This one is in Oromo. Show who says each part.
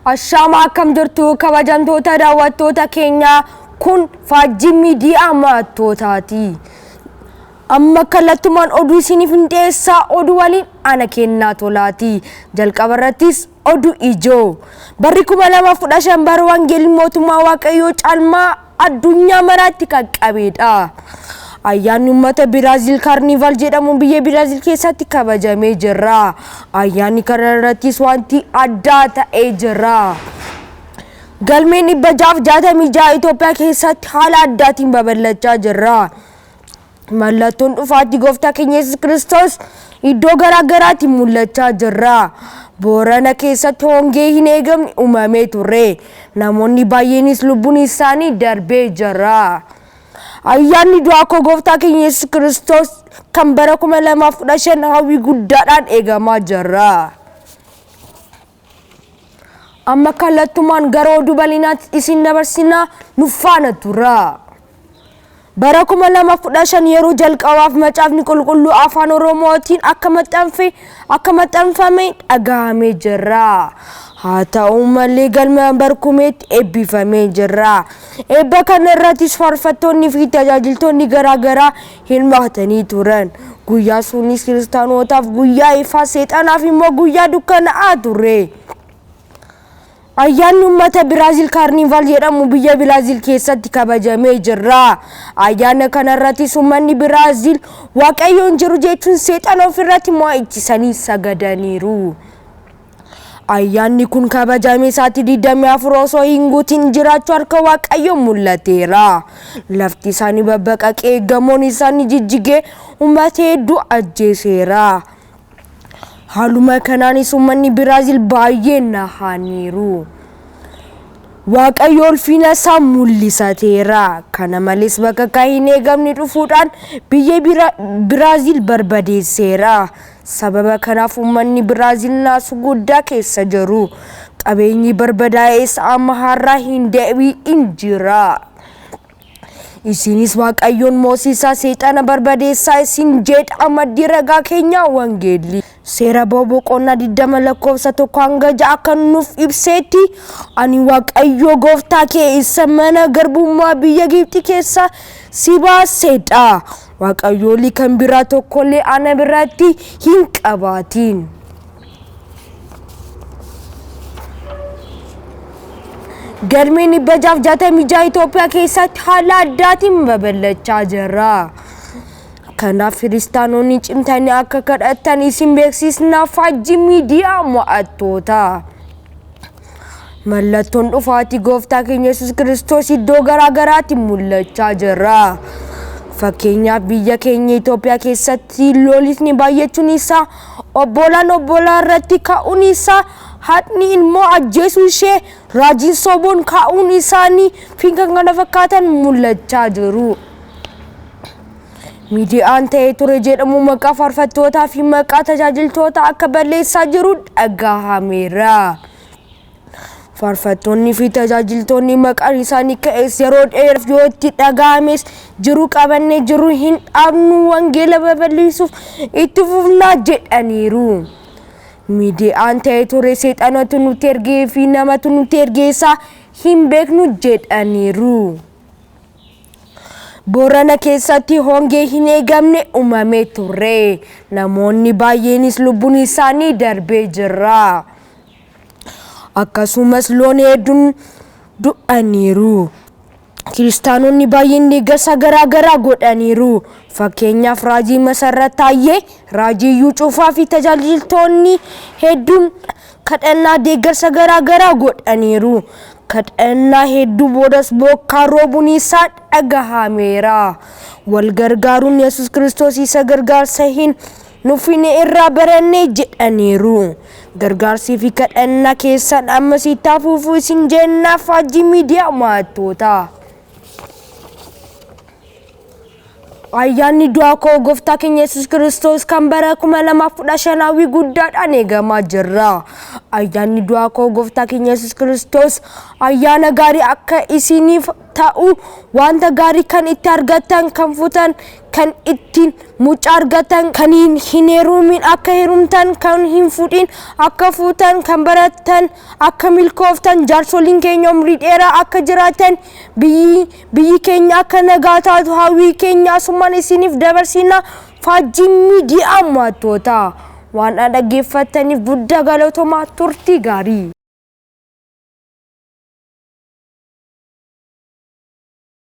Speaker 1: Ashama akkam jirtu kabajamtoota daawwattoota keenya kun Faajjii Miidiyaa Maattootaati. Amma kallattumaan oduu isiniif dhiyeessaa oduu waliin ana kennaa tolaati. Jalqaba irrattis oduu ijoo. Barri 2015 bara wangeelii mootummaa Waaqayyoo caalmaa addunyaa maraatti qaqqabeedha. Ayyaanni uummata Biraazil Carnival jedhamu biyya Biraazil keessatti kabajamee jira. Ayyaanni kana irrattis wanti addaa ta'ee jira. Galmeen 666 Itoophiyaa keessatti haala addaatiin babal'achaa jira. Mallattoon dhufaatii gooftaa keenya Yesuus Kiristoos iddoo garaagaraatti mul'achaa jira. Boorana keessatti hongee hin eegamne uumamee ture. Namoonni baay'eenis lubbuun isaanii darbee jira. Ayyaanni du'aa gooftaa keenya Yesuus Kiristoos kan bara 2015 hawwii guddaadhaan eegamaa jira. Amma kallattumaan gara oduu bal'inaatti isin dabarsinaa nu faana tura. Bara 2015 yeroo jalqabaaf macaafni qulqulluu afaan Oromootiin akka maxxanfame dhagahamee jira. Haa ta'u malee galmeen barkumeetti eebbifamee jira. Eebba kana irrattis faarfattoonni fi tajaajiltoonni garaagaraa hirmaatanii turan. Guyyaa sunis kiristaanotaaf guyyaa ifaa, seexanaaf immoo guyyaa dukkanaa ture. Ayyaanni uummata Biraazil Carnival jedhamu biyya Biraazil keessatti kabajamee jira. Ayyaana kana irrattis uummanni Biraazil Waaqayyoon jiru jechuun seexana ofirratti mo'ichisanii sagadaniiru. Ayyaanni kun kabajamee sa'aatii 24 osoo hin guutin jiraachuu harka Waaqayyoo mul'ateera. Lafti isaanii babbaqaqee gamoon isaanii jijjigee uummata hedduu ajjeeseera. Haaluma kanaanis uummanni Biraazil baay'ee nahaniiru. Waaqayyo ulfina isaa mul'isateera. Kana malees bakka hin eegamne dhufuudhaan biyya Biraazil barbadeesseera. Sababa kanaaf uummanni Biraazil naasuu guddaa keessa jiru. Qabeenyi barbadaa'es amma har'a hin deebi'in jira. Isinis Waaqayyoon moosisaa seexana barbadeessaa isin jedha maddi ragaa keenya wangeelii. Seera boqonnaa 20 lakkoofsa 1 hanga 6 kan nuuf ibsetti ani Waaqayyo gooftaa kee isa mana garbummaa biyya Gibxi keessa si baasedha. Waaqayyoolii kan biraa tokkollee ana biratti hin qabaatin. Galmeen 666 Itoophiyaa keessatti haala addaatiin babal'achaa jira. Kanaaf kiristaanonni cimtanii akka kadhatan isin beeksisna Faajjii Miidiyaa Maattootaa. Mallattoon dhufaatii gooftaa keenya Yesuus Kiristoos iddoo garaagaraatti mul'achaa jira. Fakkeenyaaf biyya keenya Itoophiyaa keessatti lolli baay'achuun isaa, obbolaan obbolaa irratti ka'uun isaa, haadni ilmoo ajjeesuu ishee, raajiin soboon ka'uun isaanii fi kan kana fakkaatan mul'achaa jiru. Miidiyaan ta'ee ture jedhamu maqaa faarfattootaa fi maqaa tajaajiltoota akka balleessaa jiru dhagahameera. Faarfattoonni fi tajaajiltoonni maqaan isaanii ka'es yeroo dheeraaf yoo itti dhagahames jiru qabannee jiru hin dhaabnu wangeela babal'isuuf itti fufnaa jedhaniiru. Miidiyaan ta'ee ture seexanatu nuti ergee fi namatu nuti ergeessaa hin beeknu jedhaniiru. Boorana keessatti hongee hin eegamne uumamee ture. Namoonni baay'eenis lubbuun isaanii darbee jira. Akkasumas loon hedduun du'aniiru. Kiristaanonni baay'een deeggarsa garaagaraa godhaniiru. Fakkeenyaaf raajii Masarat Taayyee, raajii Iyyuu Cufaa fi tajaajiltoonni hedduun kadhannaa deeggarsa garaagaraa godhaniiru. Kadhannaa hedduu boodas bokkaa roobuun isaa dhagahameera. Wal gargaaruun Yesuus Kiristoos isa gargaarsa hin nuufine irraa barannee jedhaniiru. Gargaarsii fi kadhannaa keessan ammas itti fufuu isin jenna Faajjii Miidiyaa Maattootaa. Ayyaanni du'aa gooftaa keenya Yesuus Kiristoos kan bara 2015 hawwii guddaadhaan eegamaa jira. ayyaanni du'aa koo gooftaa keenya Yesuus Kiristoos ayyaana gaarii akka isiniif ta'u wanta gaarii kan itti argatan kan fuutan kan ittiin mucaa argatan kan hin heerumin akka heerumtan kan hin fuudhin akka fuutan kan baratan akka milkooftan jaarsoliin keenya umrii dheeraa akka jiraatan biyyi keenya akka nagaa taatu hawwii keenya asumaan isiniif dabarsina faajjii miidiyaa mo'attoota waan dhaggeeffataniif guddaa galatoomaa turtii gaarii.